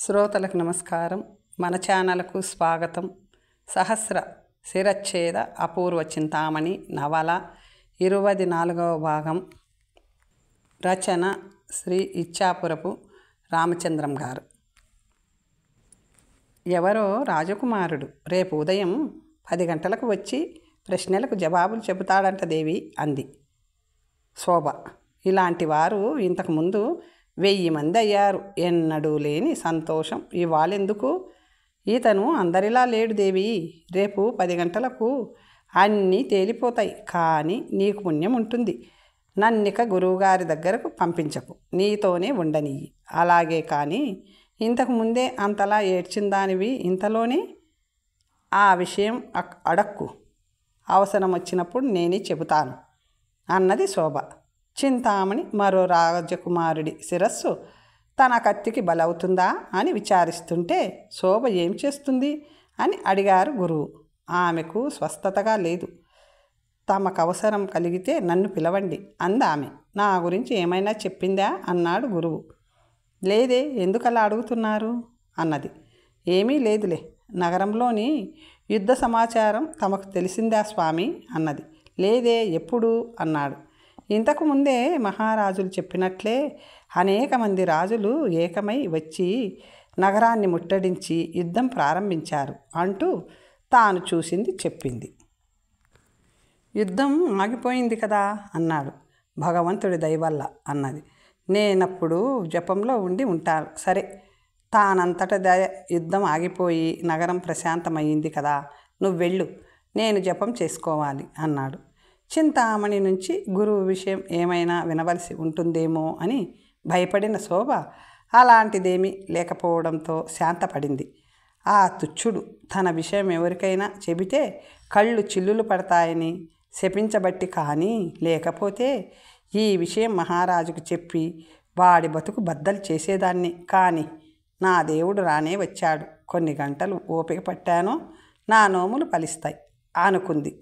శ్రోతలకు నమస్కారం. మన ఛానల్కు స్వాగతం. సహస్ర శిరచ్ఛేద అపూర్వ చింతామణి నవల 24వ భాగం. రచన శ్రీ ఇచ్చాపురపు రామచంద్రం గారు. ఎవరో రాజకుమారుడు రేపు ఉదయం 10 గంటలకు వచ్చి ప్రశ్నలకు జవాబులు చెబుతాడంట దేవి అంది శోభ. ఇలాంటి వారు ఇంతకుముందు 1000 మంది అయ్యారు. ఎన్నడూ లేని సంతోషం ఇవాళెందుకు? ఈతను అందరిలా లేడు దేవి. రేపు 10 గంటలకు అన్నీ తేలిపోతాయి. కానీ నీకు పుణ్యం ఉంటుంది. నన్నిక గురువుగారి దగ్గరకు పంపించకు, నీతోనే ఉండనియ్యి. అలాగే కానీ ఇంతకుముందే అంతలా ఏడ్చిందానివి ఇంతలోనే ఆ విషయం అడక్కు. అవసరం వచ్చినప్పుడు నేనే చెబుతాను అన్నది శోభ. చింతామణి మరో రాజకుమారుడి శిరస్సు తన కత్తికి బలవుతుందా అని విచారిస్తుంటే శోభ ఏం చేస్తుంది అని అడిగారు గురువు. ఆమెకు స్వస్థతగా లేదు. తమకు అవసరం కలిగితే నన్ను పిలవండి అందామె. నా గురించి ఏమైనా చెప్పిందా అన్నాడు గురువు. లేదే, ఎందుకలా అడుగుతున్నారు అన్నది. ఏమీ లేదులే, నగరంలోని యుద్ధ సమాచారం తమకు తెలిసిందా స్వామి అన్నది. లేదే, ఎప్పుడు అన్నాడు. ఇంతకుముందే మహారాజులు చెప్పినట్లే అనేక మంది రాజులు ఏకమై వచ్చి నగరాన్ని ముట్టడించి యుద్ధం ప్రారంభించారు అంటూ తాను చూసింది చెప్పింది. యుద్ధం ఆగిపోయింది కదా అన్నాడు. భగవంతుడి దయవల్ల అన్నది. నేనప్పుడు జపంలో ఉండి ఉంటాను. సరే, తానంతట యుద్ధం ఆగిపోయి నగరం ప్రశాంతమయ్యింది కదా, నువ్వు వెళ్ళు, నేను జపం చేసుకోవాలి అన్నాడు. చింతామణి నుంచి గురువు విషయం ఏమైనా వినవలసి ఉంటుందేమో అని భయపడిన శోభ అలాంటిదేమీ లేకపోవడంతో శాంతపడింది. ఆ తుచ్చుడు తన విషయం ఎవరికైనా చెబితే కళ్ళు చిల్లులు పడతాయని శపించబట్టి, కానీ లేకపోతే ఈ విషయం మహారాజుకు చెప్పి వాడి బతుకు బద్దలు చేసేదాన్ని. కానీ నా దేవుడు రానే వచ్చాడు. కొన్ని గంటలు ఓపిక పట్టానో నా నోములు ఫలిస్తాయి అనుకుంది.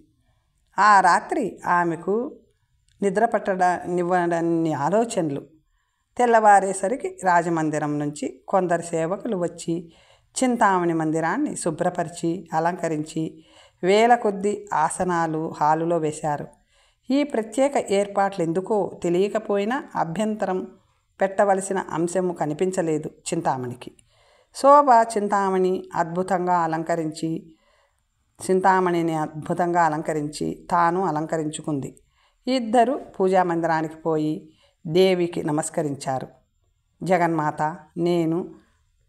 ఆ రాత్రి ఆమెకు నిద్ర పట్టనివ్వడన్ని ఆలోచనలు. తెల్లవారేసరికి రాజమందిరం నుంచి కొందరు సేవకులు వచ్చి చింతామణి మందిరాన్ని శుభ్రపరిచి అలంకరించి వేల కొద్దీ ఆసనాలు హాలులో వేశారు. ఈ ప్రత్యేక ఏర్పాట్లు ఎందుకో తెలియకపోయినా అభ్యంతరం పెట్టవలసిన అంశము కనిపించలేదు చింతామణికి. శోభ చింతామణిని అద్భుతంగా అలంకరించి తాను అలంకరించుకుంది. ఇద్దరు పూజామందిరానికి పోయి దేవికి నమస్కరించారు. జగన్మాత, నేను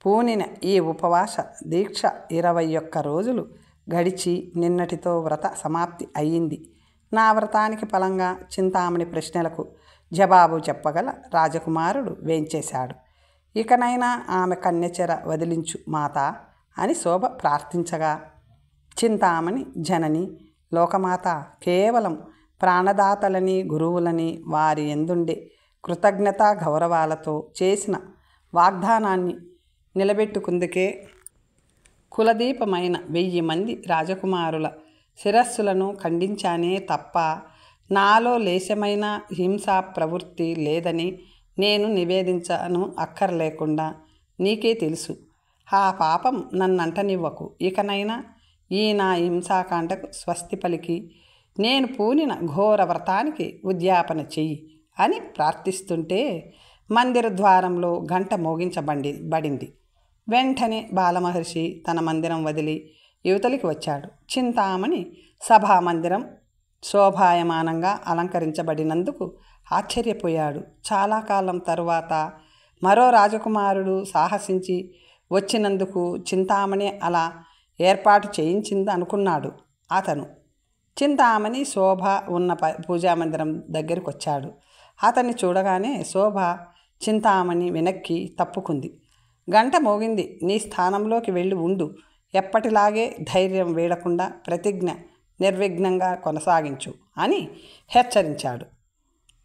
పూనిన ఈ ఉపవాస దీక్ష 21 రోజులు గడిచి నిన్నటితో వ్రత సమాప్తి అయ్యింది. నా వ్రతానికి ఫలంగా చింతామణి ప్రశ్నలకు జవాబు చెప్పగల రాజకుమారుడు వేంచేశాడు. ఇకనైనా ఆమె కన్యచెర వదిలించు మాత అని శోభ ప్రార్థించగా, చింతామణి జనని లోకమాత కేవలం ప్రాణదాతలని గురువులని వారి ఎందుండే కృతజ్ఞతా గౌరవాలతో చేసిన వాగ్దానాన్ని నిలబెట్టుకుందుకే కులదీపమైన 1000 మంది రాజకుమారుల శిరస్సులను ఖండించానే తప్ప నాలో లేశమైన హింసా ప్రవృత్తి లేదని నేను నివేదించను అక్కర్లేకుండా నీకే తెలుసు. ఆ పాపం నన్నంటనివ్వకు. ఇకనైనా ఈ నా హింసాకాండకు స్వస్తి పలికి నేను పూనిన ఘోర వ్రతానికి ఉద్యాపన చెయ్యి అని ప్రార్థిస్తుంటే మందిర ద్వారంలో గంట మోగించబడింది. వెంటనే బాలమహర్షి తన మందిరం వదిలి యువతలికి వచ్చాడు. చింతామణి సభామందిరం శోభాయమానంగా అలంకరించబడినందుకు ఆశ్చర్యపోయాడు. చాలా కాలం తరువాత మరో రాజకుమారుడు సాహసించి వచ్చినందుకు చింతామణి అలా ఏర్పాటు చేయించింది అనుకున్నాడు అతను. చింతామణి శోభ ఉన్న పూజామందిరం దగ్గరికి వచ్చాడు. అతన్ని చూడగానే శోభ చింతామణి వెనక్కి తప్పుకుంది. గంట మోగింది, నీ స్థానంలోకి వెళ్ళి ఉండు. ఎప్పటిలాగే ధైర్యం వీడకుండా ప్రతిజ్ఞ నిర్విఘ్నంగా కొనసాగించు అని హెచ్చరించాడు.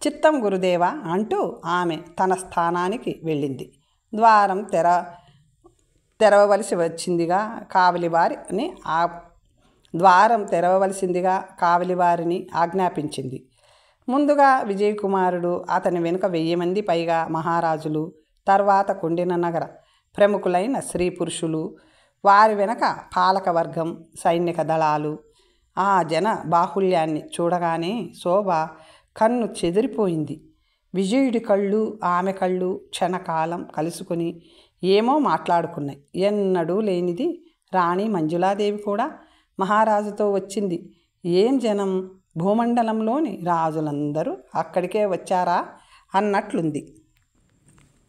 చిత్తం గురుదేవా అంటూ ఆమె తన స్థానానికి వెళ్ళింది. ద్వారం తెరవవలసి వచ్చిందిగా కావలివారిని ఆజ్ఞాపించింది. ముందుగా విజయకుమారుడు, అతని వెనుక 1000 మంది పైగా మహారాజులు, తర్వాత కుండిన నగర ప్రముఖులైన స్త్రీ పురుషులు, వారి వెనక పాలకవర్గం, సైనిక దళాలు. ఆ జన బాహుళ్యాన్ని చూడగానే శోభ కన్ను చెదిరిపోయింది. విజయుడి కళ్ళు ఆమె కళ్ళు క్షణకాలం కలుసుకొని ఏమో మాట్లాడుకున్నాయి. ఎన్నడూ లేనిది రాణి మంజులాదేవి కూడా మహారాజుతో వచ్చింది. ఏం జనం! భూమండలంలోని రాజులందరూ అక్కడికే వచ్చారా అన్నట్లుంది.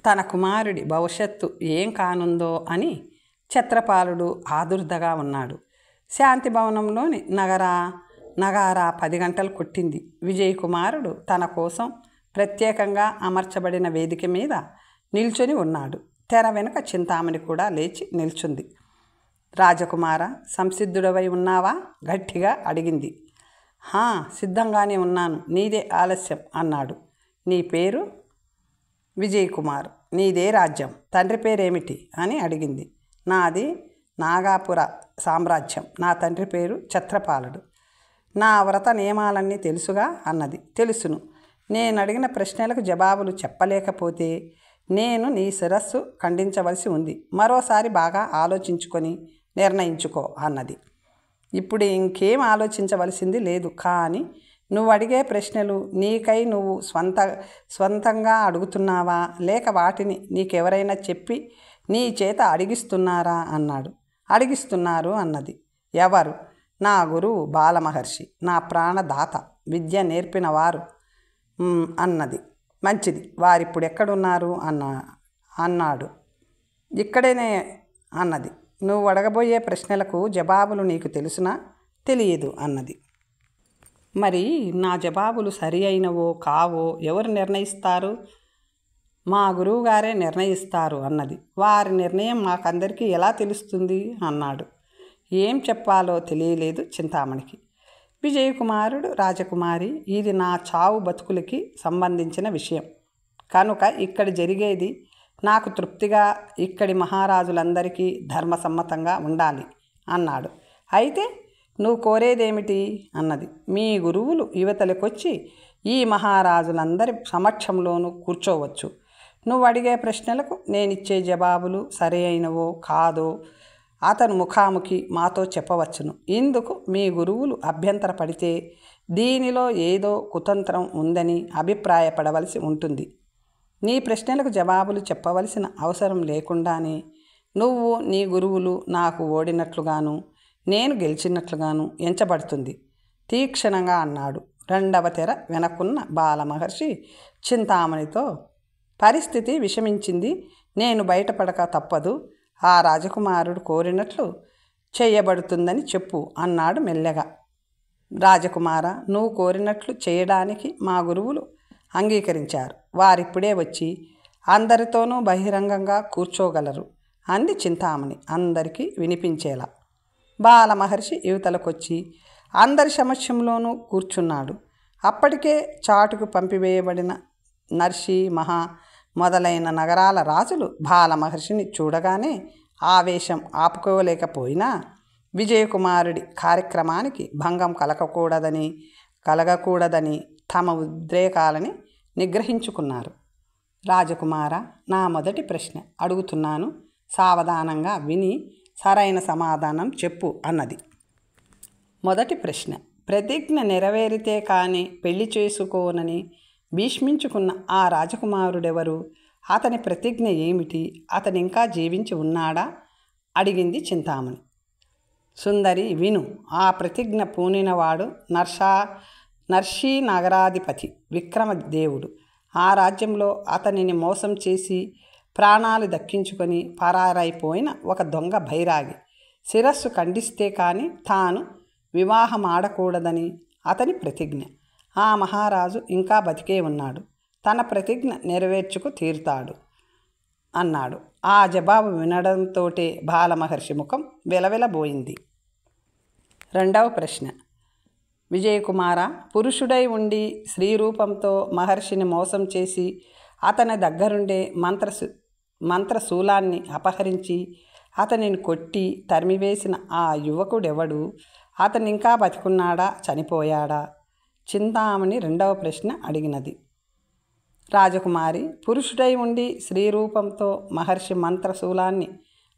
తన కుమారుడి భవిష్యత్తు ఏం కానుందో అని ఛత్రపాలుడు ఆదుర్దగా ఉన్నాడు. శాంతి భవనంలోని నగారా 10 గంటలు కొట్టింది. విజయ్ కుమారుడు తన కోసం ప్రత్యేకంగా అమర్చబడిన వేదిక మీద నిల్చొని ఉన్నాడు. తెర వెనుక చింతామణి కూడా లేచి నిల్చుంది. రాజకుమార, సంసిద్ధుడవై ఉన్నావా? గట్టిగా అడిగింది. సిద్ధంగానే ఉన్నాను, నీదే ఆలస్యం అన్నాడు. నీ పేరు? విజయ్ కుమార్. నీదే రాజ్యం? తండ్రి పేరేమిటి అని అడిగింది. నాది నాగాపుర సామ్రాజ్యం. నా తండ్రి పేరు ఛత్రపాలుడు. నా వ్రత నియమాలన్నీ తెలుసుగా అన్నది. తెలుసును. నేను అడిగిన ప్రశ్నలకు జవాబులు చెప్పలేకపోతే నేను నీ శిరస్సు ఖండించవలసి ఉంది. మరోసారి బాగా ఆలోచించుకొని నిర్ణయించుకో అన్నది. ఇప్పుడు ఇంకేం ఆలోచించవలసింది లేదు. కానీ నువ్వు అడిగే ప్రశ్నలు నీకై నువ్వు స్వంతంగా అడుగుతున్నావా, లేక వాటిని నీకెవరైనా చెప్పి నీ చేత అడిగిస్తున్నారా అన్నాడు. అడిగిస్తున్నారు అన్నది. ఎవరు? నా గురువు బాలమహర్షి, నా ప్రాణదాత, విద్య నేర్పినవారు అన్నది. మంచిది, వారిప్పుడు ఎక్కడున్నారు అన్నాడు. ఇక్కడేనే అన్నది. నువ్వు అడగబోయే ప్రశ్నలకు జవాబులు నీకు తెలుసునా? తెలియదు అన్నది. మరి నా జవాబులు సరి అయినవో కావో ఎవరు నిర్ణయిస్తారు? మా గురువుగారే నిర్ణయిస్తారు అన్నది. వారి నిర్ణయం మాకందరికీ ఎలా తెలుస్తుంది అన్నాడు. ఏం చెప్పాలో తెలియలేదు చింతామణికి. విజయకుమారుడు, రాజకుమారి, ఇది నా చావు బతుకులకి సంబంధించిన విషయం కనుక ఇక్కడ జరిగేది నాకు తృప్తిగా, ఇక్కడి మహారాజులందరికీ ధర్మసమ్మతంగా ఉండాలి అన్నాడు. అయితే నువ్వు కోరేదేమిటి అన్నది. మీ గురువులు యువతలకొచ్చి ఈ మహారాజులందరి సమక్షంలోనూ కూర్చోవచ్చు. నువ్వు అడిగే ప్రశ్నలకు నేనిచ్చే జవాబులు సరి అయినవో కాదో అతను ముఖాముఖి మాతో చెప్పవచ్చును. ఇందుకు మీ గురువులు అభ్యంతరపడితే దీనిలో ఏదో కుతంత్రం ఉందని అభిప్రాయపడవలసి ఉంటుంది. నీ ప్రశ్నలకు జవాబులు చెప్పవలసిన అవసరం లేకుండానే నువ్వు, నీ గురువులు నాకు ఓడినట్లుగాను నేను గెలిచినట్లుగాను ఎంచబడుతుంది తీక్షణంగా అన్నాడు. రెండవ తెర వెనకున్న బాలమహర్షి చింతామణితో, పరిస్థితి విషమించింది, నేను బయటపడక తప్పదు, ఆ రాజకుమారుడు కోరినట్లు చేయబడుతుందని చెప్పు అన్నాడు మెల్లగా. రాజకుమార, నువ్వు కోరినట్లు చేయడానికి మా గురువులు అంగీకరించారు. వారిప్పుడే వచ్చి అందరితోనూ బహిరంగంగా కూర్చోగలరు అంది చింతామణి అందరికీ వినిపించేలా. బాలమహర్షి యువతలకొచ్చి అందరి సమక్షంలోనూ కూర్చున్నాడు. అప్పటికే చాటుకు పంపివేయబడిన నర్షి, మహా మొదలైన నగరాల రాజులు బాలమహర్షిని చూడగానే ఆవేశం ఆపుకోలేకపోయినా విజయకుమారుడి కార్యక్రమానికి భంగం కలగకూడదని తమ ఉద్రేకాలని నిగ్రహించుకున్నారు. రాజకుమార, నా మొదటి ప్రశ్న అడుగుతున్నాను, సావధానంగా విని సరైన సమాధానం చెప్పు అన్నది. మొదటి ప్రశ్న. ప్రతిజ్ఞ నెరవేరితే కానీ పెళ్లి చేసుకోనని భీష్మించుకున్న ఆ రాజకుమారుడెవరు? అతని ప్రతిజ్ఞ ఏమిటి? అతను ఇంకా జీవించి ఉన్నాడా? అడిగింది చింతామణి. సుందరి, విను. ఆ ప్రతిజ్ఞ పూనినవాడు నర్షీ నగరాధిపతి విక్రమదేవుడు. ఆ రాజ్యంలో అతనిని మోసం చేసి ప్రాణాలు దక్కించుకొని పరారైపోయిన ఒక దొంగ బైరాగి శిరస్సు ఖండిస్తే కానీ తాను వివాహం ఆడకూడదని అతని ప్రతిజ్ఞ. ఆ మహారాజు ఇంకా బతికే ఉన్నాడు. తన ప్రతిజ్ఞ నెరవేర్చుకు తీరుతాడు అన్నాడు. ఆ జవాబు వినడంతోటే బాలమహర్షి ముఖం వెలవెలబోయింది. రెండవ ప్రశ్న. విజయకుమార, పురుషుడై ఉండి స్త్రీ రూపంతో మహర్షిని మోసం చేసి అతని దగ్గరుండే మంత్రశూలాన్ని అపహరించి అతనిని కొట్టి తరిమివేసిన ఆ యువకుడెవడు? అతను ఇంకా బతికున్నాడా, చనిపోయాడా? చింతామణి రెండవ ప్రశ్న అడిగినది. రాజకుమారి పురుషుడై ఉండి స్త్రీరూపంతో మహర్షి మంత్రశూలాన్ని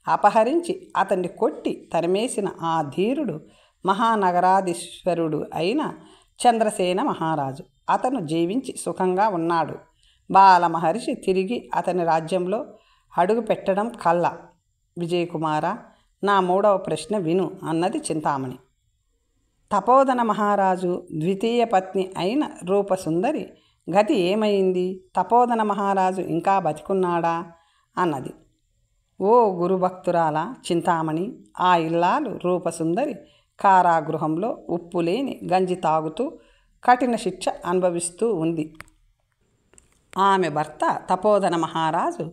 అపహరించి అతన్ని కొట్టి తరిమేసిన ఆ ధీరుడు మహానగరాధీశ్వరుడు అయిన చంద్రసేన మహారాజు. అతను జీవించి సుఖంగా ఉన్నాడు. బాలమహర్షి తిరిగి అతని రాజ్యంలో అడుగు పెట్టడం కల్లా. విజయకుమార, నా 3వ ప్రశ్న విను అన్నది చింతామణి. తపోధన మహారాజు ద్వితీయ పత్ని అయిన రూపసుందరి గతి ఏమైంది? తపోధన మహారాజు ఇంకా బతికున్నాడా అన్నది. ఓ గురుభక్తురాల చింతామణి, ఆ ఇల్లాలు రూపసుందరి కారాగృహంలో ఉప్పులేని గంజి తాగుతూ కఠిన శిక్ష అనుభవిస్తూ ఉంది. ఆమె భర్త తపోధన మహారాజు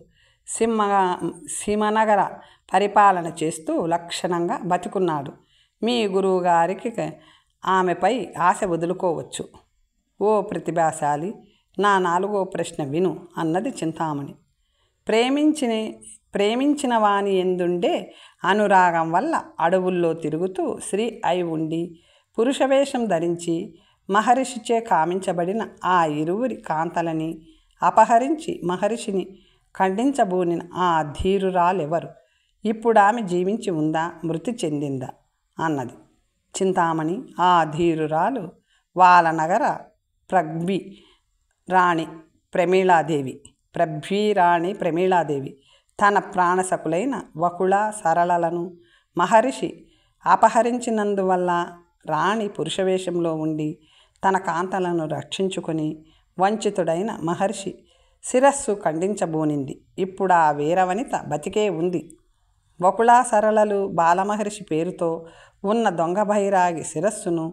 సింహనగర పరిపాలన చేస్తూ లక్షణంగా బతికున్నాడు. మీ గురువుగారికి ఆమెపై ఆశ వదులుకోవచ్చు. ఓ ప్రతిభాశాలి, నా 4వ ప్రశ్న విను అన్నది చింతామణి. ప్రేమించిన వాని ఎందుండే అనురాగం వల్ల అడవుల్లో తిరుగుతూ స్త్రీ అయి ఉండి పురుషవేషం ధరించి మహర్షిచే కామించబడిన ఆ ఇరువురి కాంతలని అపహరించి మహర్షిని ఖండించబూనిన ఆ ధీరురాలెవరు? ఇప్పుడు ఆమె జీవించి ఉందా, మృతి చెందిందా అన్నది. చింతామణి, ఆ ధీరురాలు వాలనగర ప్రభ్వీ రాణి ప్రమీళాదేవి తన ప్రాణసకులైన వకుళ సరళలను మహర్షి అపహరించినందువల్ల రాణి పురుషవేషంలో ఉండి తన కాంతలను రక్షించుకొని వంచితుడైన మహర్షి శిరస్సు ఖండించబోనింది. ఇప్పుడు ఆ వీరవనిత బతికే ఉంది. వకుళ సరళలు బాలమహర్షి పేరుతో ఉన్న దొంగ బైరాగి శిరస్సును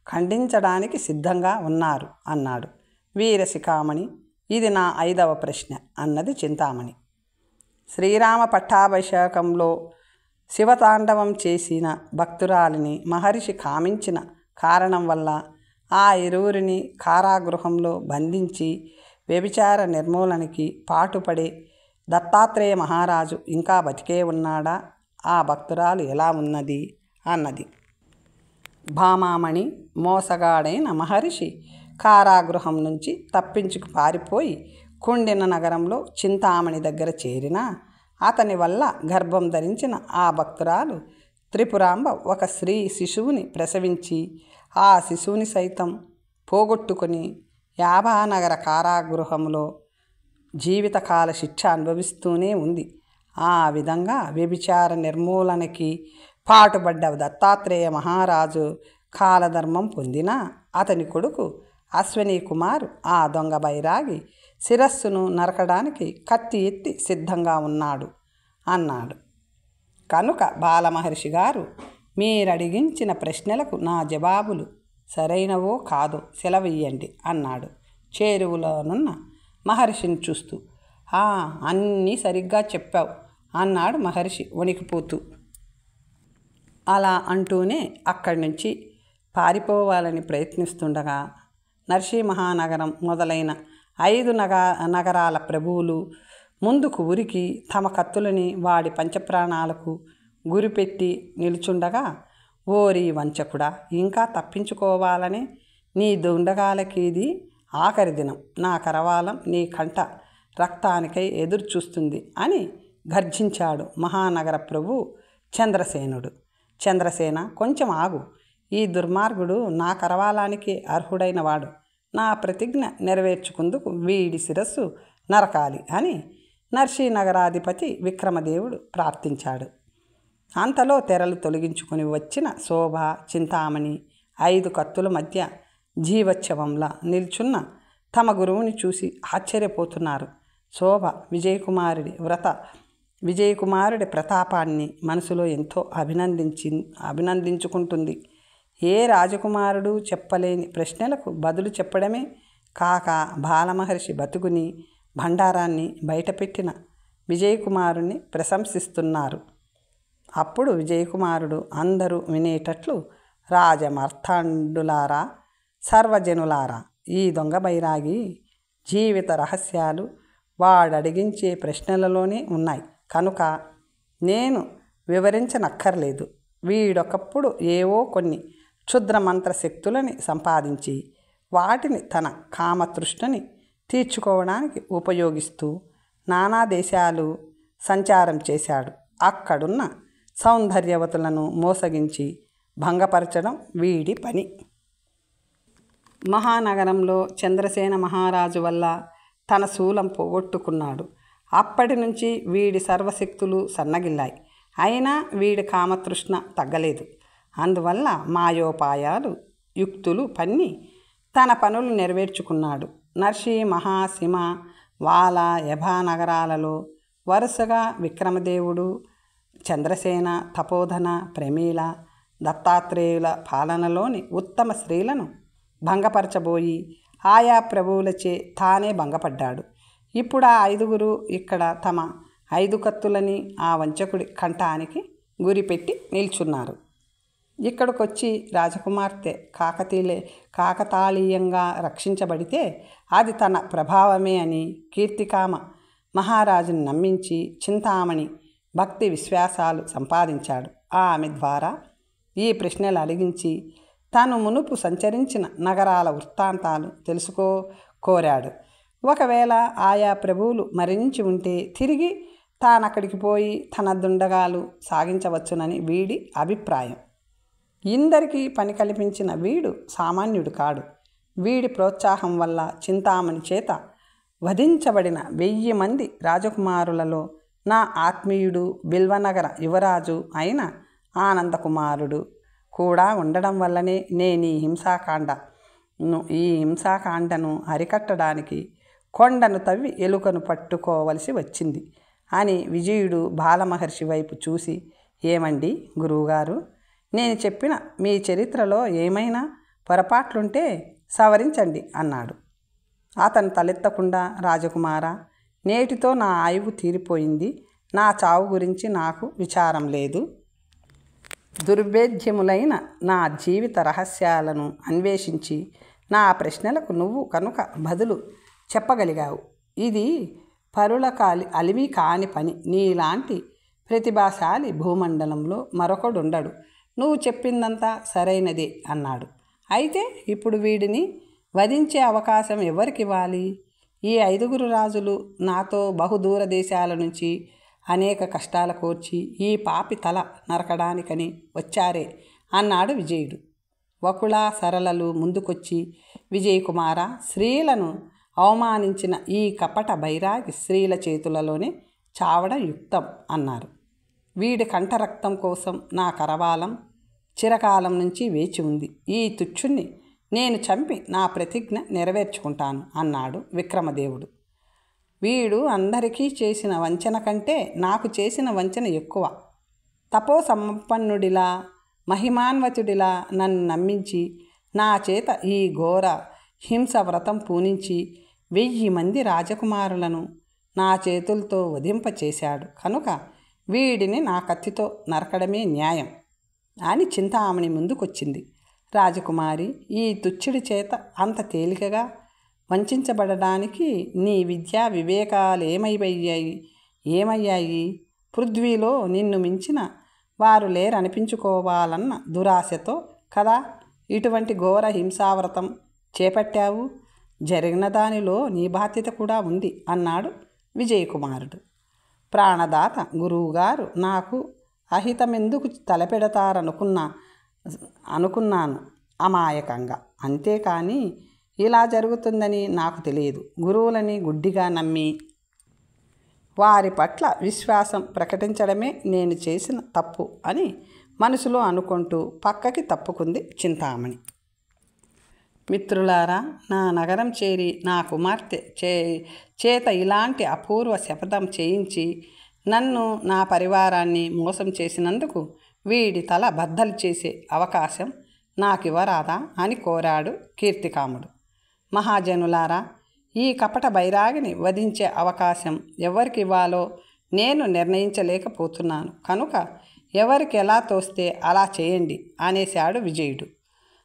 ఖండించడానికి సిద్ధంగా ఉన్నారు అన్నాడు. వీరశిఖామణి, ఇది నా 5వ ప్రశ్న అన్నది చింతామణి. శ్రీరామ పట్టాభిషేకంలో శివతాండవం చేసిన భక్తురాలిని మహర్షి కామించిన కారణం వల్ల ఆ ఇరువురిని కారాగృహంలో బంధించి వ్యభిచార నిర్మూలనకి పాటుపడే దత్తాత్రేయ మహారాజు ఇంకా బతికే ఉన్నాడా? ఆ భక్తురాలు ఎలా ఉన్నది అన్నది. భామామణి, మోసగాడైన మహర్షి కారాగృహం నుంచి తప్పించుకు పారిపోయి కుండిన నగరంలో చింతామణి దగ్గర చేరినా అతని వల్ల గర్భం ధరించిన ఆ భక్తురాలు త్రిపురాంబ ఒక స్త్రీ శిశువుని ప్రసవించి ఆ శిశువుని సైతం పోగొట్టుకొని యాభానగర కారాగృహంలో జీవితకాల శిక్ష అనుభవిస్తూనే ఉంది. ఆ విధంగా వ్యభిచార నిర్మూలనకి పాటుపడ్డ దత్తాత్రేయ మహారాజు కాలధర్మం పొందిన అతని కొడుకు అశ్వనీ కుమారు ఆ దొంగ బైరాగి శిరస్సును నరకడానికి కత్తి ఎత్తి సిద్ధంగా ఉన్నాడు అన్నాడు. కనుక బాలమహర్షి గారు, మీరడిగించిన ప్రశ్నలకు నా జవాబులు సరైనవో కాదో సెలవియ్యండి అన్నాడు చేరువలోనున్న మహర్షిని చూస్తూ. అన్నీ సరిగ్గా చెప్పావు అన్నాడు మహర్షి వణికిపోతూ. అలా అంటూనే అక్కడి నుంచి పారిపోవాలని ప్రయత్నిస్తుండగా నరసింహనగరం మొదలైన 5 నగరాల ప్రభువులు ముందుకు ఉరికి తమ కత్తులని వాడి పంచప్రాణాలకు గురిపెట్టి నిలుచుండగా, ఓరి వంచకుడా, ఇంకా తప్పించుకోవాలని నీ దుండగాలకిది ఆఖరి దినం. నా కరవాలం నీ కంట రక్తానికై ఎదురు చూస్తుంది అని గర్జించాడు మహానగర ప్రభు చంద్రసేనుడు. చంద్రసేన, కొంచెం ఆగు. ఈ దుర్మార్గుడు నా కరవాలానికి అర్హుడైనవాడు. నా ప్రతిజ్ఞ నెరవేర్చుకుందుకు వీడి శిరస్సు నరకాలి అని నరసింహనగరాధిపతి విక్రమదేవుడు ప్రార్థించాడు. అంతలో తెరలు తొలగించుకుని వచ్చిన శోభ, చింతామణి 5 కత్తుల మధ్య జీవోత్సవంలా నిల్చున్న తమ గురువుని చూసి ఆశ్చర్యపోతున్నారు. శోభ విజయకుమారుడి ప్రతాపాన్ని మనసులో ఎంతో అభినందించుకుంటుంది. ఏ రాజకుమారుడు చెప్పలేని ప్రశ్నలకు బదులు చెప్పడమే కాక బాలమహర్షి బతుకుని భండారాన్ని బయటపెట్టిన విజయకుమారుణ్ణి ప్రశంసిస్తున్నారు. అప్పుడు విజయకుమారుడు అందరూ వినేటట్లు, రాజమార్తాండులారా, సర్వజనులారా, ఈ దొంగ బైరాగి జీవిత రహస్యాలు వాడడిగించే ప్రశ్నలలోనే ఉన్నాయి కనుక నేను వివరించనక్కర్లేదు. వీడొకప్పుడు ఏవో కొన్ని క్షుద్ర మంత్రశక్తులని సంపాదించి వాటిని తన కామతృష్ణని తీర్చుకోవడానికి ఉపయోగిస్తూ నానా దేశాలు సంచారం చేశాడు. అక్కడున్న సౌందర్యవతులను మోసగించి భంగపరచడం వీడి పని. మహానగరంలో చంద్రసేన మహారాజు వల్ల తన శూలం పోగొట్టుకున్నాడు. అప్పటి నుంచి వీడి సర్వశక్తులు సన్నగిల్లాయి. అయినా వీడి కామతృష్ణ తగ్గలేదు. అందువల్ల మాయోపాయాలు యుక్తులు పన్ని తన పనులు నెరవేర్చుకున్నాడు. నర్షి, మహాసిమ, వాల, యభా నగరాలలో వరుసగా విక్రమదేవుడు, చంద్రసేన, తపోధన, ప్రమీల, దత్తాత్రేయుల పాలనలోని ఉత్తమ స్త్రీలను భంగపరచబోయి ఆయా ప్రభువులచే తానే భంగపడ్డాడు. ఇప్పుడు ఆ 5గురు ఇక్కడ తమ 5 కత్తులని ఆ వంచకుడి కంఠానికి గురిపెట్టి నిల్చున్నారు. ఇక్కడికొచ్చి రాజకుమార్తె కాకతాళీయంగా రక్షించబడితే అది తన ప్రభావమే అని కీర్తికామ మహారాజును నమ్మించి చింతామణి భక్తి విశ్వాసాలు సంపాదించాడు. ఆమె ద్వారా ఈ ప్రశ్నలు అడిగించి తాను మునుపు సంచరించిన నగరాల వృత్తాంతాలు కోరాడు. ఒకవేళ ఆయా ప్రభువులు మరణించి ఉంటే తిరిగి తానక్కడికి పోయి తన దుండగాలు సాగించవచ్చునని వీడి అభిప్రాయం. ఇందరికీ పని కల్పించిన వీడు సామాన్యుడు కాడు. వీడి ప్రోత్సాహం వల్ల చింతామణి చేత వధించబడిన 1000 మంది రాజకుమారులలో నా ఆత్మీయుడు బిల్వనగర యువరాజు అయిన ఆనందకుమారుడు కూడా ఉండడం వల్లనే నేను ఈ హింసాకాండను అరికట్టడానికి కొండను తవ్వి ఎలుకను పట్టుకోవలసి వచ్చింది అని విజయుడు బాలమహర్షి వైపు చూసి, ఏమండి గురువుగారు, నేను చెప్పిన మీ చరిత్రలో ఏమైనా పొరపాట్లుంటే సవరించండి అన్నాడు. అతను తలెత్తకుండా, రాజకుమారా, నేటితో నా ఆయువు తీరిపోయింది. నా చావు గురించి నాకు విచారం లేదు. దుర్భేద్యములైన నా జీవిత రహస్యాలను అన్వేషించి నా ప్రశ్నలకు నువ్వు కనుక బదులు చెప్పగలిగావు. ఇది పరుల అలివి కాని పని. నీలాంటి ప్రతిభాశాలి భూమండలంలో మరొకడుండడు. నువ్వు చెప్పిందంతా సరైనదే అన్నాడు. అయితే ఇప్పుడు వీడిని వధించే అవకాశం ఎవరికివ్వాలి? ఈ 5గురు రాజులు నాతో బహుదూర దేశాల నుంచి అనేక కష్టాల కోర్చి ఈ పాపి తల నరకడానికని వచ్చారే అన్నాడు విజయుడు. వకుళ, సరళలు ముందుకొచ్చి, విజయకుమార, స్త్రీలను అవమానించిన ఈ కపట బైరాగి స్త్రీల చేతులలోనే చావడం యుక్తం అన్నారు. వీడి కంఠరక్తం కోసం నా కరవాలం చిరకాలం నుంచి వేచి ఉంది. ఈ తుచ్చుణ్ణి నేను చంపి నా ప్రతిజ్ఞ నెరవేర్చుకుంటాను అన్నాడు విక్రమదేవుడు. వీడు అందరికీ చేసిన వంచన కంటే నాకు చేసిన వంచన ఎక్కువ. తపో సంపన్నుడిలా మహిమాన్వతుడిలా నన్ను నమ్మించి నా చేత ఈ ఘోర హింస వ్రతం పూనించి 1000 మంది రాజకుమారులను నా చేతులతో వధింపచేశాడు కనుక వీడిని నా కత్తితో నరకడమే న్యాయం అని చింతామణి ముందుకొచ్చింది. రాజకుమారి, ఈ తుచ్చుడి చేత అంత తేలికగా వంచబడడానికి నీ విద్యా వివేకాలు ఏమయ్యాయి? పృథ్వీలో నిన్ను మించిన వారు లేరనిపించుకోవాలన్న దురాశతో కదా ఇటువంటి ఘోర హింసావ్రతం చేపట్టావు. జరిగిన దానిలో నీ బాధ్యత కూడా ఉంది అన్నాడు విజయకుమారుడు. ప్రాణదాత గురువుగారు నాకు అహితమెందుకు అనుకున్నాను అమాయకంగా. అంతేకాని ఇలా జరుగుతుందని నాకు తెలియదు. గురువులని గుడ్డిగా నమ్మి వారి పట్ల విశ్వాసం ప్రకటించడమే నేను చేసిన తప్పు అని మనసులో అనుకుంటూ పక్కకి తప్పుకుంది చింతామణి. మిత్రులారా, నా నగరం చేరి నా కుమార్తె చేత ఇలాంటి అపూర్వ శపథం చేయించి నన్ను నా పరివారాన్ని మోసం చేసినందుకు వీడి తల బద్దలు చేసే అవకాశం నాకివ్వరాదా అని కోరాడు కీర్తికాముడు. మహాజనులారా, ఈ కపట బైరాగిని వధించే అవకాశం ఎవరికి ఇవ్వాలో నేను నిర్ణయించలేకపోతున్నాను కనుక ఎవరికి ఎలా తోస్తే అలా చేయండి అనేశాడు విజయుడు.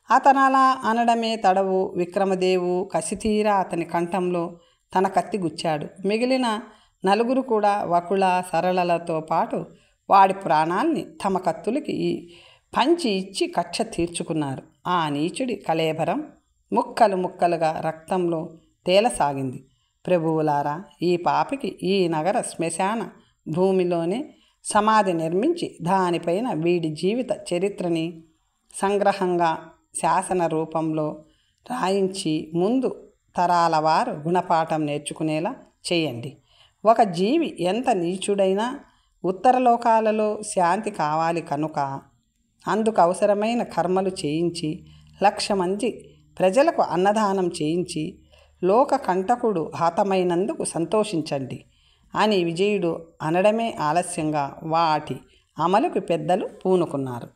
అతను అలా అనడమే తడవు విక్రమదేవు కసితీరా అతని కంఠంలో తన కత్తి గుచ్చాడు. మిగిలిన 4 కూడా వకుళ, సరళలతో పాటు వాడి ప్రాణాల్ని తమ కత్తులకి పంచి ఇచ్చి కక్ష తీర్చుకున్నారు. ఆ నీచుడి కళేబరం ముక్కలు ముక్కలుగా రక్తంలో తేలసాగింది. ప్రభువులారా, ఈ పాపికి ఈ నగర శ్మశాన భూమిలోనే సమాధి నిర్మించి దానిపైన వీడి జీవిత చరిత్రని సంగ్రహంగా శాసన రూపంలో రాయించి ముందు తరాల వారు గుణపాఠం నేర్చుకునేలా చేయండి. ఒక జీవి ఎంత నీచుడైనా ఉత్తరలోకాలలో శాంతి కావాలి కనుక అందుకు అవసరమైన కర్మలు చేయించి 1,00,000 మంది ప్రజలకు అన్నదానం చేయించి లోక కంటకుడు హతమైనందుకు సంతోషించండి అని విజయుడు అనడమే ఆలస్యంగా వాటి అమలుకు పెద్దలు పూనుకున్నారు.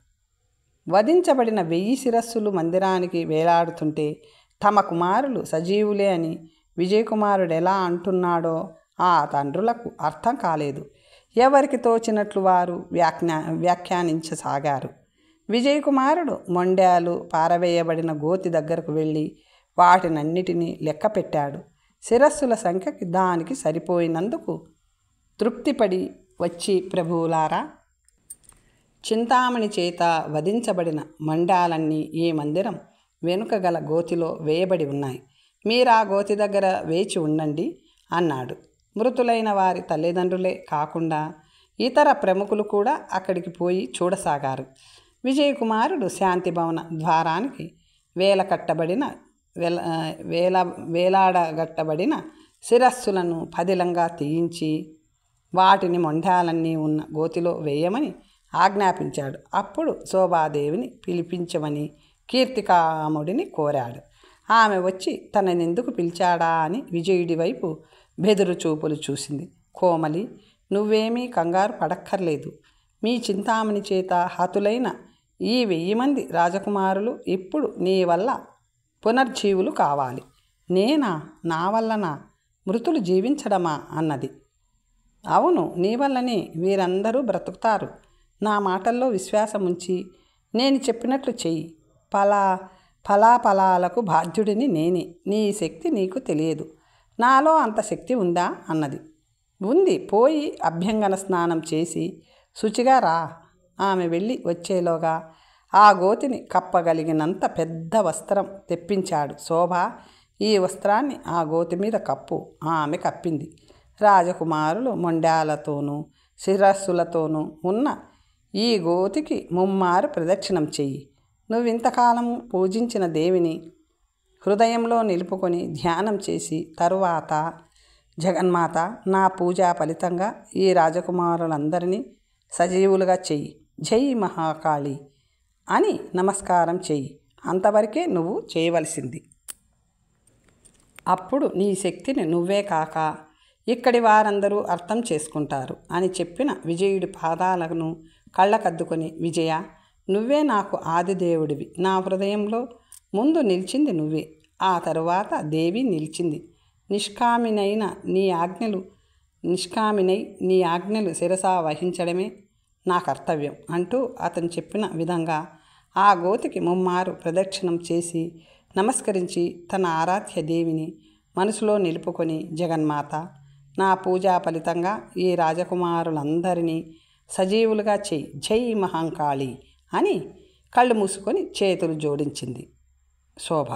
వధించబడిన 1000 శిరస్సులు మందిరానికి వేలాడుతుంటే తమ కుమారులు సజీవులే అని విజయకుమారుడు ఎలా అంటున్నాడో ఆ తండ్రులకు అర్థం కాలేదు. ఎవరికి తోచినట్లు వారు వ్యాఖ్యానించసాగారు. విజయకుమారుడు మొండ్యాలు పారవేయబడిన గోతి దగ్గరకు వెళ్ళి వాటినన్నిటినీ లెక్క పెట్టాడు. శిరస్సుల సంఖ్యకి దానికి సరిపోయినందుకు తృప్తిపడి వచ్చి, ప్రభువులారా, చింతామణి చేత వధించబడిన మొండ్యాలన్నీ ఈ మందిరం వెనుక గల గోతిలో వేయబడి ఉన్నాయి. మీరు ఆ గోతి దగ్గర వేచి ఉండండి అన్నాడు. మృతులైన వారి తల్లిదండ్రులే కాకుండా ఇతర ప్రముఖులు కూడా అక్కడికి పోయి చూడసాగారు. విజయకుమారుడు శాంతిభవన ద్వారానికి వేలాడగట్టబడిన శిరస్సులను పదిలంగా తీయించి వాటిని మొండాలన్నీ ఉన్న గోతిలో వేయమని ఆజ్ఞాపించాడు. అప్పుడు శోభాదేవిని పిలిపించమని కీర్తికాముడిని కోరాడు. ఆమె వచ్చి తననెందుకు పిలిచాడా అని విజయుడి వైపు బెదురు చూపులు చూసింది. కోమలి, నువ్వేమీ కంగారు పడక్కర్లేదు. మీ చింతామణి చేత హతులైన ఈ 1000 మంది రాజకుమారులు ఇప్పుడు నీ వల్ల పునర్జీవులు కావాలి. నేనా? నా వల్లనా? మృతులు జీవించడమా అన్నది. అవును, నీ వల్లనే వీరందరూ బ్రతుకుతారు. నా మాటల్లో విశ్వాసం ఉంచి నేను చెప్పినట్లు చెయ్యి. ఫలాలకు బాధ్యుడిని నేనే. నీ శక్తి నీకు తెలియదు. నాలో అంత శక్తి ఉందా అన్నది. ఉంది, పోయి అభ్యంగన స్నానం చేసి శుచిగా రా. ఆమె వెళ్ళి వచ్చేలోగా ఆ గోతిని కప్పగలిగినంత పెద్ద వస్త్రం తెప్పించాడు. శోభ, ఈ వస్త్రాన్ని ఆ గోతి మీద కప్పు. ఆమె కప్పింది. రాజకుమారులు మొండ్యాలతోనూ శిరస్సులతోనూ ఉన్న ఈ గోతికి 3 మారు ప్రదక్షిణం చెయ్యి. నువ్వింతకాలము పూజించిన దేవిని హృదయంలో నిలుపుకొని ధ్యానం చేసి తరువాత, జగన్మాత, నా పూజా ఫలితంగా ఈ రాజకుమారులందరినీ సజీవులుగా చెయ్యి. జై మహాకాళి అని నమస్కారం చెయ్యి. అంతవరకే నువ్వు చేయవలసింది. అప్పుడు నీ శక్తిని నువ్వే కాక ఇక్కడి వారందరూ అర్థం చేసుకుంటారు అని చెప్పిన విజయుడి పాదాలను కళ్ళకద్దుకొని, విజయ, నువ్వే నాకు ఆదిదేవుడివి. నా హృదయంలో ముందు నిలిచింది నువ్వే. ఆ తరువాత దేవి నిలిచింది. నిష్కామినై నీ ఆజ్ఞలు శిరసా వహించడమే నా కర్తవ్యం అంటూ అతను చెప్పిన విధంగా ఆ గోతికి 3 మారు ప్రదక్షిణం చేసి నమస్కరించి తన ఆరాధ్య దేవిని మనసులో నిలుపుకొని, జగన్మాత, నా పూజా ఫలితంగా ఈ రాజకుమారులందరినీ సజీవులుగా చెయ్యి. జై మహాంకాళి అని కళ్ళు మూసుకొని చేతులు జోడించింది శోభ.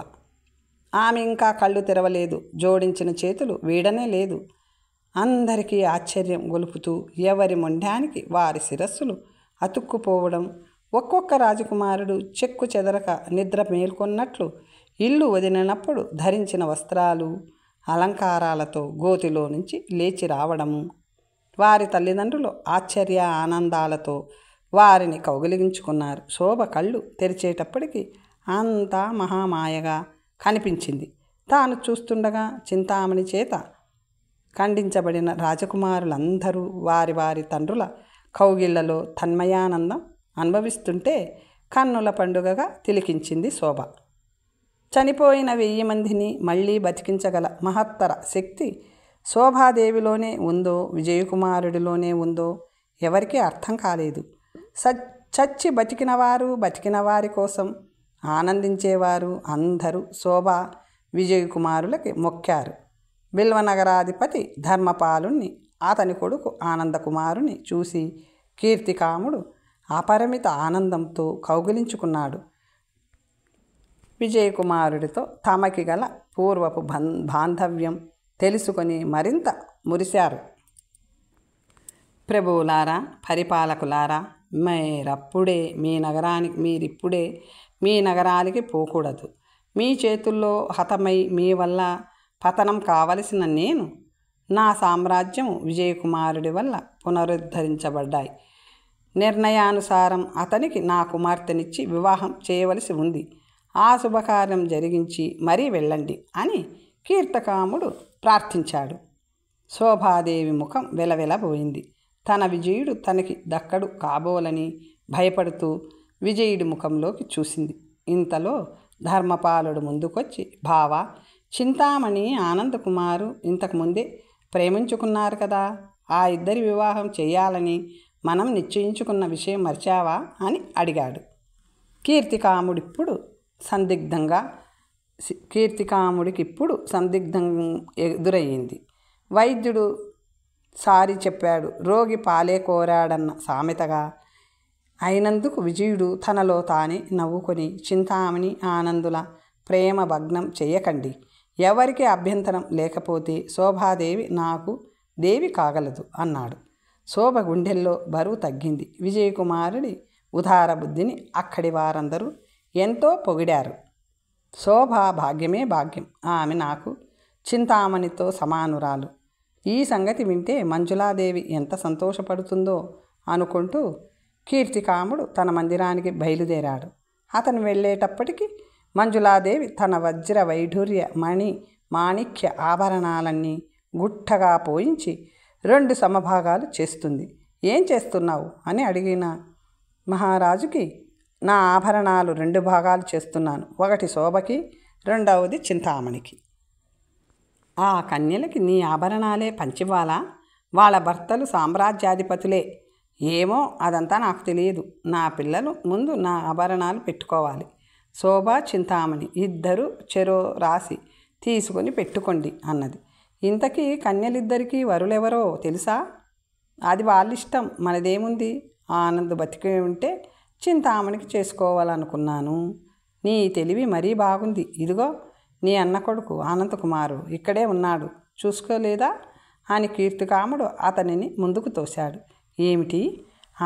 ఆమె ఇంకా కళ్ళు తెరవలేదు. జోడించిన చేతులు వీడనే లేదు. అందరికీ ఆశ్చర్యం గొలుపుతూ ఎవరి మొండానికి వారి శిరస్సులు అతుక్కుపోవడం, ఒక్కొక్క రాజకుమారుడు చెక్కు చెదరక నిద్ర మేల్కొన్నట్లు ఇల్లు వదిలినప్పుడు ధరించిన వస్త్రాలు అలంకారాలతో గోతిలో నుంచి లేచి రావడము, వారి తల్లిదండ్రులు ఆశ్చర్య ఆనందాలతో వారిని కౌగిలించుకున్నారు. శోభ కళ్ళు తెరిచేటప్పటికి అంతా మహామాయగా కనిపించింది. తాను చూస్తుండగా చింతామణి చేత ఖండించబడిన రాజకుమారులందరూ వారి వారి తండ్రుల కౌగిళ్లలో తన్మయానందం అనుభవిస్తుంటే కన్నుల పండుగగా తిలకించింది శోభ. చనిపోయిన 1000 మందిని మళ్ళీ బతికించగల మహత్తర శక్తి శోభాదేవిలోనే ఉందో విజయకుమారుడిలోనే ఉందో ఎవరికీ అర్థం కాలేదు. చచ్చి బతికిన వారి కోసం ఆనందించేవారు అందరూ శోభ విజయకుమారులకి మొక్కారు. బిల్వనగరాధిపతి ధర్మపాలుణ్ణి, అతని కొడుకు ఆనందకుమారుని చూసి కీర్తికాముడు అపరిమిత ఆనందంతో కౌగిలించుకున్నాడు. విజయకుమారుడితో తమకి గల పూర్వపు బాంధవ్యం తెలుసుకొని మరింత మురిశారు. ప్రభువులారా, పరిపాలకులారా, మీరిప్పుడే మీ నగరానికి పోకూడదు. మీ చేతుల్లో హతమై మీ వల్ల పతనం కావలసిన నేను, నా సామ్రాజ్యం విజయకుమారుడి వల్ల పునరుద్ధరించబడ్డాయి. నిర్ణయానుసారం అతనికి నా కుమార్తెనిచ్చి వివాహం చేయవలసి ఉంది. ఆ శుభకార్యం జరిగించి మరీ వెళ్ళండి అని కీర్తికాముడు ప్రార్థించాడు. శోభాదేవి ముఖం వెలవెలబోయింది. తన విజయుడు తనకి దక్కడు కాబోలని భయపడుతూ విజయుడి ముఖంలోకి చూసింది. ఇంతలో ధర్మపాలుడు ముందుకొచ్చి, బావా, చింతామణి ఆనందకుమారు ఇంతకుముందే ప్రేమించుకున్నారు కదా, ఆ ఇద్దరి వివాహం చేయాలని మనం నిశ్చయించుకున్న విషయం మర్చావా అని అడిగాడు. కీర్తికాముడికిప్పుడు సందిగ్ధం ఎదురయ్యింది. వైద్యుడు సారి చెప్పాడు, రోగి పాలే కోరాడన్న సామెతగా అయినందుకు విజయుడు తనలో తానే నవ్వుకొని, చింతామణి ఆనందుల ప్రేమ భగ్నం చెయ్యకండి. ఎవరికి అభ్యంతరం లేకపోతే శోభాదేవి నాకు దేవి కాగలదు అన్నాడు. శోభ గుండెల్లో బరువు తగ్గింది. విజయకుమారుడి ఉదార బుద్ధిని అక్కడి వారందరూ ఎంతో పొగిడారు. శోభ భాగ్యమే భాగ్యం, ఆమె నాకు చింతామణితో సమానురాలు. ఈ సంగతి వింటే మంజులాదేవి ఎంత సంతోషపడుతుందో అనుకుంటూ కీర్తికాముడు తన మందిరానికి బయలుదేరాడు. అతను వెళ్ళేటప్పటికి మంజులాదేవి తన వజ్ర వైఢూర్య మాణిక్య ఆభరణాలన్నీ గుట్టగా పోయించి 2 సమభాగాలు చేస్తుంది. ఏం చేస్తున్నావు అని అడిగిన మహారాజుకి, నా ఆభరణాలు 2 భాగాలు చేస్తున్నాను. ఒకటి శోభకి, రెండవది చింతామణికి. ఆ కన్యలకి నీ ఆభరణాలే పంచివ్వాలా? వాళ్ళ భర్తలు సామ్రాజ్యాధిపతులే. ఏమో, అదంతా నాకు తెలియదు. నా పిల్లలు ముందు నా ఆభరణాలు పెట్టుకోవాలి. శోభ, చింతామణి ఇద్దరు చెరో రాసి తీసుకొని పెట్టుకోండి అన్నది. ఇంతకీ కన్యలిద్దరికీ వరులెవరో తెలుసా? అది వాళ్ళిష్టం, మనదేముంది? ఆనంద్ బతికి ఉంటే చింతామణికి చేసుకోవాలనుకున్నాను. నీ తెలివి మరీ బాగుంది. ఇదిగో నీ అన్న కొడుకు ఆనందకుమారు ఇక్కడే ఉన్నాడు, చూసుకోలేదా అని కీర్తికాముడు అతనిని ముందుకు తోశాడు. ఏమిటి,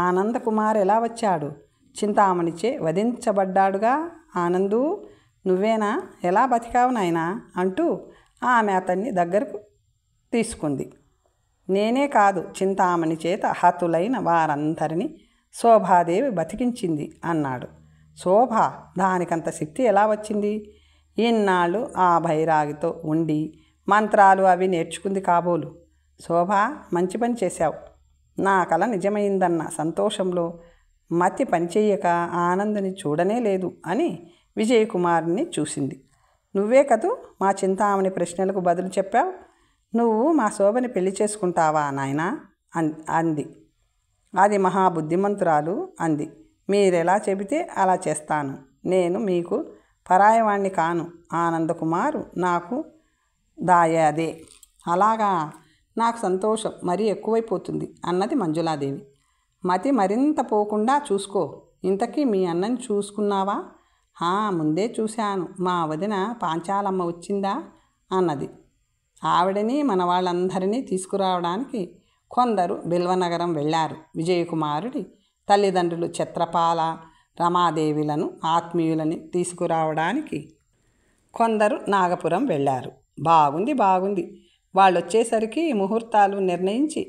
ఆనందకుమార్ ఎలా వచ్చాడు? చింతామణిచే వధించబడ్డాడుగా. ఆనందు, నువ్వేనా? ఎలా బతికావు నాయనా అంటూ ఆమె అతన్ని దగ్గరకు తీసుకుంది. నేనే కాదు, చింతామణి చేత హతులైన వారందరినీ శోభాదేవి బతికించింది అన్నాడు. శోభ, దానికంత శక్తి ఎలా వచ్చింది? ఇన్నాళ్ళు ఆ భైరాగితో ఉండి మంత్రాలు అవి నేర్చుకుంది కాబోలు. శోభ, మంచి పని చేశావు. నా కల నిజమైందన్న సంతోషంలో మతి పనిచేయక ఆనందుని చూడనే లేదు అని విజయకుమారుని చూసింది. నువ్వే కదూ మా చింతామణి ప్రశ్నలకు బదులు చెప్పావు. నువ్వు మా శోభని పెళ్లి చేసుకుంటావా నాయనా అంది. అది మహాబుద్ధిమంతురాలు అంది. మీరెలా చెబితే అలా చేస్తాను. నేను మీకు పరాయవాణ్ణి కాను. ఆనందకుమారు నాకు దాయాదే. అలాగా, నాకు సంతోషం మరీ ఎక్కువైపోతుంది అన్నది మంజులాదేవి. మతి మరింత పోకుండా చూసుకో. ఇంతకీ మీ అన్నని చూసుకున్నావా? ముందే చూశాను. మా వదిన పాంచాలమ్మ వచ్చిందా అన్నది. ఆవిడని మన వాళ్ళందరినీ తీసుకురావడానికి కొందరు బిల్వనగరం వెళ్ళారు. విజయకుమారుడి తల్లిదండ్రులు ఛత్రపాల రమాదేవిలను ఆత్మీయులని తీసుకురావడానికి కొందరు నాగపురం వెళ్ళారు. బాగుంది. వాళ్ళు వచ్చేసరికి ముహూర్తాలు నిర్ణయించి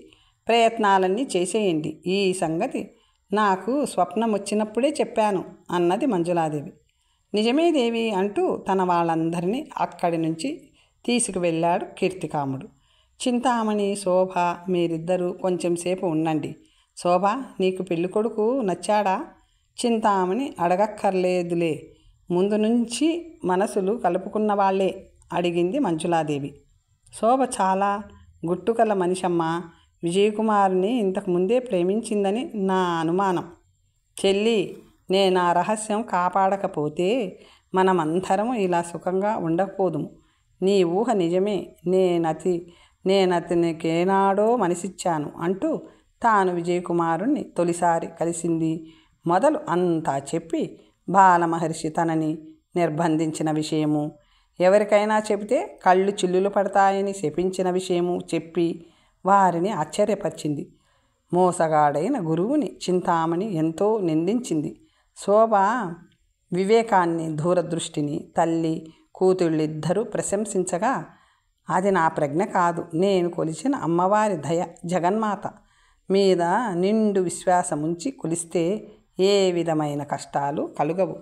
ప్రయత్నాలన్నీ చేసేయండి. ఈ సంగతి నాకు స్వప్నం వచ్చినప్పుడే చెప్పాను అన్నది మంజులాదేవి. నిజమే దేవి అంటూ తన వాళ్ళందరినీ అక్కడి నుంచి తీసుకువెళ్ళాడు కీర్తికాముడు. చింతామణి, శోభ, మీరిద్దరూ కొంచెంసేపు ఉండండి. శోభ, నీకు పెళ్ళికొడుకు నచ్చాడా? చింతామణి అడగక్కర్లేదులే, ముందు నుంచి మనసులు కలుపుకున్న వాళ్లే అడిగింది మంజులాదేవి. శోభ చాలా గుట్టుకల మనిషమ్మా. విజయకుమారుని ఇంతకుముందే ప్రేమించిందని నా అనుమానం. చెల్లి, నేను ఆ రహస్యం కాపాడకపోతే మనమందరం ఇలా సుఖంగా ఉండకపోదుము. నీ ఊహ నిజమే. నేనతనికేనాడో మనసిచ్చాను అంటూ తాను విజయకుమారుణ్ణి తొలిసారి కలిసింది మొదలు అంతా చెప్పి బాలమహర్షి తనని నిర్బంధించిన విషయము, ఎవరికైనా చెబితే కళ్ళు చిల్లులు పడతాయని శపించిన విషయము చెప్పి వారిని ఆశ్చర్యపరిచింది. మోసగాడైన గురువుని చింతామణి ఎంతో నిందించింది. శోభ వివేకాన్ని, దూరదృష్టిని తల్లి కూతుళ్ళిద్దరూ ప్రశంసించగా, అది నా ప్రజ్ఞ కాదు, నేను కొలిచిన అమ్మవారి దయ, జగన్మాత మీద నిండు విశ్వాసముంచి కొలిస్తే ఏ విధమైన కష్టాలు కలుగవు.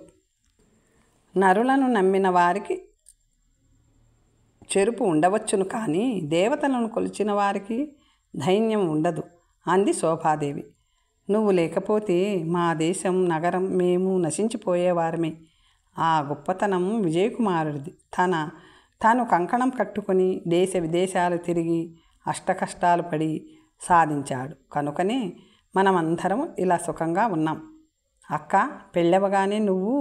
నరులను నమ్మిన వారికి చెరుపు ఉండవచ్చును, కానీ దేవతలను కొలిచిన వారికి ధైర్యం ఉండదు అంది శోభాదేవి. నువ్వు లేకపోతే మా దేశం, నగరం, మేము నశించిపోయేవారమే. ఆ గొప్పతనం విజయకుమారుడిది. తాను కంకణం కట్టుకొని దేశ విదేశాలు తిరిగి అష్టకష్టాలు పడి సాధించాడు. కనుకనే మనమందరం ఇలా సుఖంగా ఉన్నాం. అక్క, పెళ్ళవగానే నువ్వు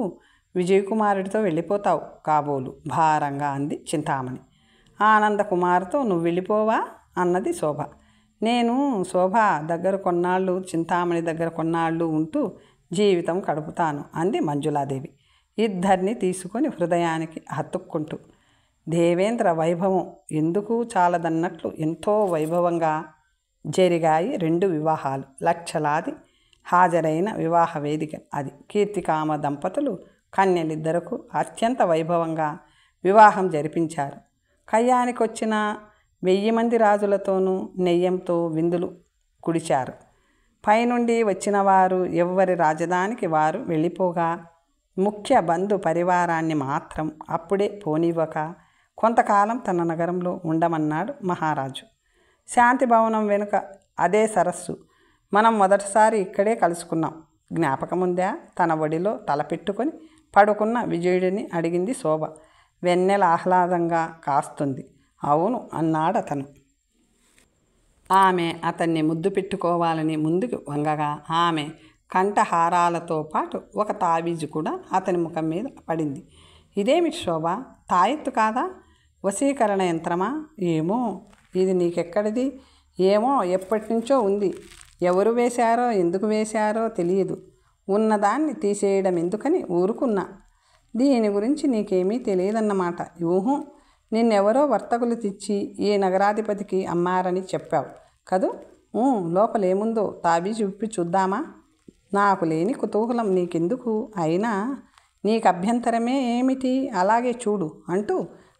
విజయకుమారుడితో వెళ్ళిపోతావు కాబోలు భారంగా అంది చింతామణి. ఆనందకుమార్తో నువ్వు వెళ్ళిపోవా అన్నది శోభ. నేను శోభ దగ్గర కొన్నాళ్ళు, చింతామణి దగ్గర కొన్నాళ్ళు ఉంటూ జీవితం గడుపుతాను అంది మంజులాదేవి, ఇద్దరిని తీసుకొని హృదయానికి హత్తుక్కుంటూ. దేవేంద్ర వైభవం ఎందుకు చాలదన్నట్లు ఎంతో వైభవంగా జరిగాయి 2 వివాహాలు. లక్షలాది హాజరైన వివాహ వేదిక అది. కీర్తికామ దంపతులు కన్యలిద్దరకు అత్యంత వైభవంగా వివాహం జరిపించారు. కయ్యానికొచ్చిన 1000 మంది రాజులతోనూ నెయ్యంతో విందులు కుడిచారు. పైనుండి వచ్చిన వారు ఎవ్వరి రాజధానికి వారు వెళ్ళిపోగా, ముఖ్య బంధు పరివారాన్ని మాత్రం అప్పుడే పోనివ్వక కొంతకాలం తన నగరంలో ఉండమన్నాడు మహారాజు. శాంతి భవనం వెనుక అదే సరస్సు. మనం మొదటిసారి ఇక్కడే కలుసుకున్నాం, జ్ఞాపకముందా? తన ఒడిలో తలపెట్టుకొని పడుకున్న విజయుడిని అడిగింది శోభ. వెన్నెల ఆహ్లాదంగా కాస్తుంది. అవును అన్నాడతను. ఆమె అతన్ని ముద్దు పెట్టుకోవాలని ముందుకు వంగగా ఆమె కంఠహారాలతో పాటు ఒక తావీజు కూడా అతని ముఖం మీద పడింది. ఇదేమిటి శోభ, తాయెత్తు కాదా? వశీకరణ యంత్రమా? ఏమో, ఇది నీకెక్కడిది? ఏమో, ఎప్పటినుంచో ఉంది. ఎవరు వేశారో ఎందుకు వేశారో తెలియదు. ఉన్నదాన్ని తీసేయడం ఎందుకని ఊరుకున్నా. దీని గురించి నీకేమీ తెలియదన్నమాట. ఊహు, నిన్నెవరో వర్తకులు తెచ్చి ఈ నగరాధిపతికి అమ్మారని చెప్పావు కదూ? లోపలేముందో తాబీజు విప్పి చూద్దామా? నాకు లేని కుతూహలం నీకెందుకు? అయినా నీకు అభ్యంతరమే ఏమిటి? అలాగే చూడు అంటూ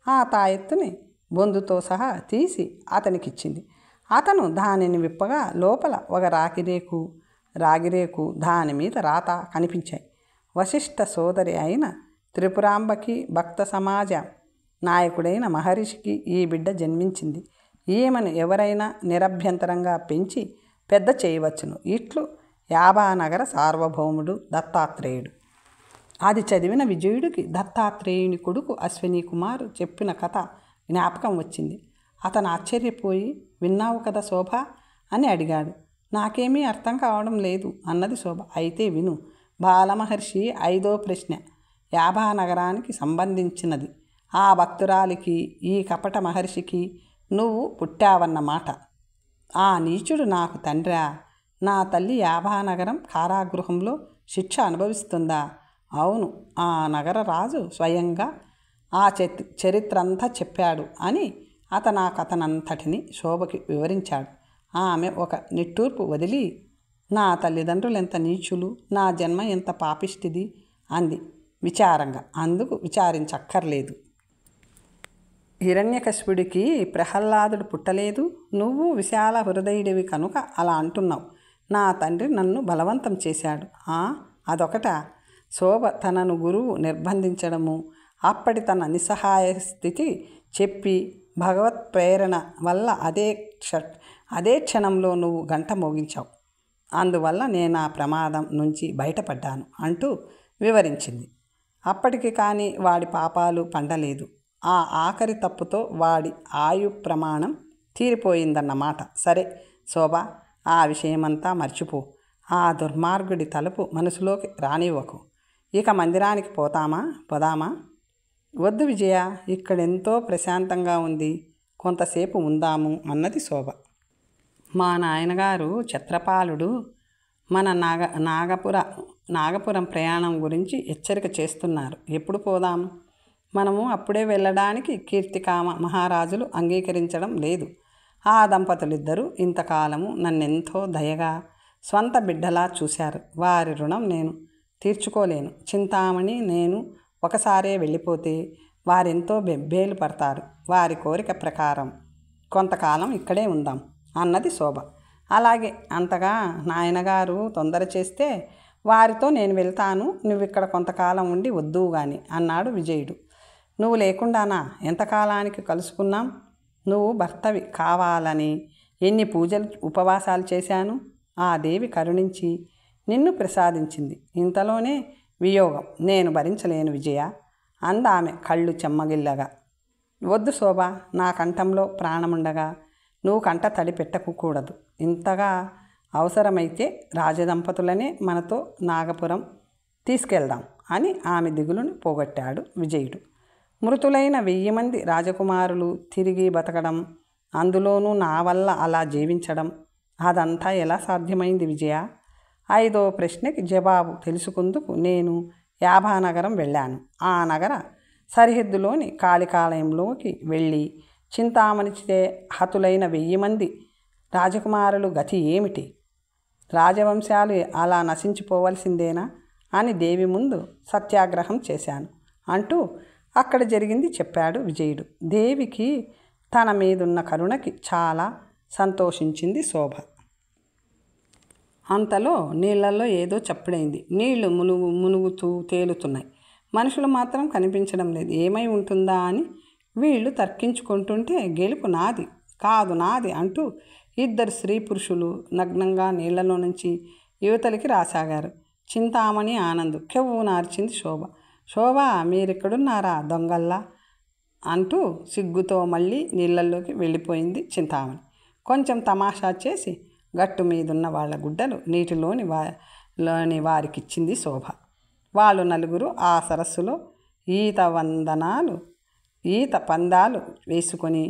ఆ తాయెత్తుని బొందుతో సహా తీసి అతనికిచ్చింది. అతను దానిని విప్పగా లోపల ఒక రాగిరేకు దాని మీద రాత కనిపించాయి. వశిష్ఠ సోదరి అయిన త్రిపురాంబకి, భక్త సమాజ నాయకుడైన మహర్షికి ఈ బిడ్డ జన్మించింది. ఈమెను ఎవరైనా నిరభ్యంతరంగా పెంచి పెద్ద చేయవచ్చును. ఇట్లు యాభానగర సార్వభౌముడు దత్తాత్రేయుడు. అది చదివిన విజయుడికి దత్తాత్రేయుని కొడుకు అశ్విని కుమారు చెప్పిన కథ జ్ఞాపకం వచ్చింది. అతను ఆశ్చర్యపోయి, విన్నావు కదా శోభ అని అడిగాడు. నాకేమీ అర్థం కావడం లేదు అన్నది శోభ. అయితే విను. బాలమహర్షి 5వ ప్రశ్న యాభానగరానికి సంబంధించినది. ఆ భక్తురాలికి, ఈ కపట మహర్షికి నువ్వు పుట్టావన్నమాట. ఆ నీచుడు నాకు తండ్రా? నా తల్లి యాభానగరం కారాగృహంలో శిక్ష అనుభవిస్తుందా? అవును, ఆ నగర రాజు స్వయంగా ఆ చరిత్రంతా చెప్పాడు అని అతను ఆ కథనంతటిని శోభకి వివరించాడు. ఆమె ఒక నిట్టూర్పు వదిలి, నా తల్లిదండ్రులు ఎంత నీచులు, నా జన్మ ఎంత పాపిష్టిది అంది విచారంగా. అందుకు విచారించక్కర్లేదు. హిరణ్యకశిపుడికి ప్రహ్లాదుడు పుట్టలేదు. నువ్వు విశాల హృదయుడివి కనుక అలా అంటున్నావు. నా తండ్రి నన్ను బలవంతం చేశాడు. అదొకటా? శోభ తనను గురువు నిర్బంధించడము, అప్పటి తన నిస్సహాయ స్థితి చెప్పి, భగవత్ ప్రేరణ వల్ల అదే క్షణంలో నువ్వు గంట మోగించావు, అందువల్ల నేను ఆ ప్రమాదం నుంచి బయటపడ్డాను అంటూ వివరించింది. అప్పటికి కానీ వాడి పాపాలు పండలేదు. ఆ ఆఖరి తప్పుతో వాడి ఆయు ప్రమాణం తీరిపోయిందన్నమాట. సరే శోభ, ఆ విషయమంతా మర్చిపో. ఆ దుర్మార్గుడి తలుపు మనసులోకి రానివ్వకు. ఇక మందిరానికి పోదామా? వద్దు విజయ, ఇక్కడెంతో ప్రశాంతంగా ఉంది, కొంతసేపు ఉందాము అన్నది శోభ. మా నాయనగారు ఛత్రపాలుడు మన నాగపురం ప్రయాణం గురించి హెచ్చరిక చేస్తున్నారు. ఎప్పుడు పోదాం? మనము అప్పుడే వెళ్ళడానికి కీర్తికామ మహారాజులు అంగీకరించడం లేదు. ఆ దంపతులిద్దరూ ఇంతకాలము నన్నెంతో దయగా స్వంత బిడ్డలా చూశారు. వారి రుణం నేను తీర్చుకోలేను. చింతామణి నేను ఒకసారే వెళ్ళిపోతే వారెంతో బెబ్బేలు పడతారు. వారి కోరిక ప్రకారం కొంతకాలం ఇక్కడే ఉందాం అన్నది శోభ. అలాగే, అంతగా నాయనగారు తొందర చేస్తే వారితో నేను వెళ్తాను, నువ్విక్కడ కొంతకాలం ఉండి వద్దువు గాని అన్నాడు విజయుడు. నువ్వు లేకుండానా ఎంతకాలానికి కలుసుకున్నాం? నువ్వు భర్తవి కావాలని ఎన్ని పూజలు ఉపవాసాలు చేశాను. ఆ దేవి కరుణించి నిన్ను ప్రసాదించింది. ఇంతలోనే వియోగం నేను భరించలేను విజయ అందామె కళ్ళు చెమ్మగిల్లగా. వద్దు శోభ, నా కంఠంలో ప్రాణముండగా నువ్వు కంట తడి పెట్టకూడదు. ఇంతగా అవసరమైతే రాజదంపతులనే మనతో నాగపురం తీసుకెళ్దాం అని ఆమె దిగులును పోగొట్టాడు విజయుడు. మృతులైన 1000 మంది రాజకుమారులు తిరిగి బతకడం, అందులోనూ నా వల్ల అలా జీవించడం, అదంతా ఎలా సాధ్యమైంది విజయ? 5వ ప్రశ్నకి జవాబు తెలుసుకుందుకు నేను యాభానగరం వెళ్ళాను. ఆ నగర సరిహద్దులోని కాళికాలయంలోకి వెళ్ళి చింతామణిచే హతులైన 1000 మంది రాజకుమారులు గతి ఏమిటి? రాజవంశాలు అలా నశించిపోవలసిందేనా అని దేవి ముందు సత్యాగ్రహం చేశాను అంటూ అక్కడ జరిగింది చెప్పాడు విజయుడు. దేవికి తన మీదున్న కరుణకి చాలా సంతోషించింది శోభ. అంతలో నీళ్లలో ఏదో చప్పుడైంది. నీళ్లు మునుగుతూ తేలుతున్నాయి. మనుషులు మాత్రం కనిపించడం లేదు. ఏమై ఉంటుందా అని వీళ్ళు తర్కించుకుంటుంటే గెలుపు నాది కాదు నాది అంటూ 2 స్త్రీ పురుషులు నగ్నంగా నీళ్లలో నుంచి యువతలికి రాసాగారు. చింతామణి ఆనంద్ కెవ్వు నార్చింది శోభ. శోభ, మీరిక్కడున్నారా దొంగల్లా అంటూ సిగ్గుతో మళ్ళీ నీళ్ళల్లోకి వెళ్ళిపోయింది చింతామణి. కొంచెం తమాషా చేసి గట్టు మీదున్న వాళ్ళ గుడ్డలు నీటిలోని వారికిచ్చింది శోభ. వాళ్ళు నలుగురు ఆ సరస్సులో ఈత పందాలు వేసుకొని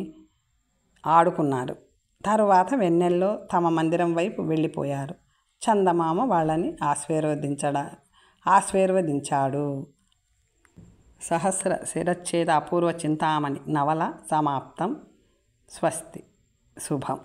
ఆడుకున్నారు. తరువాత వెన్నెల్లో తమ మందిరం వైపు వెళ్ళిపోయారు. చందమామ వాళ్ళని ఆశీర్వదించాడు. సహస్ర శిరచ్ఛేద అపూర్వ చింతామణి నవల సమాప్తం. స్వస్తి. శుభం.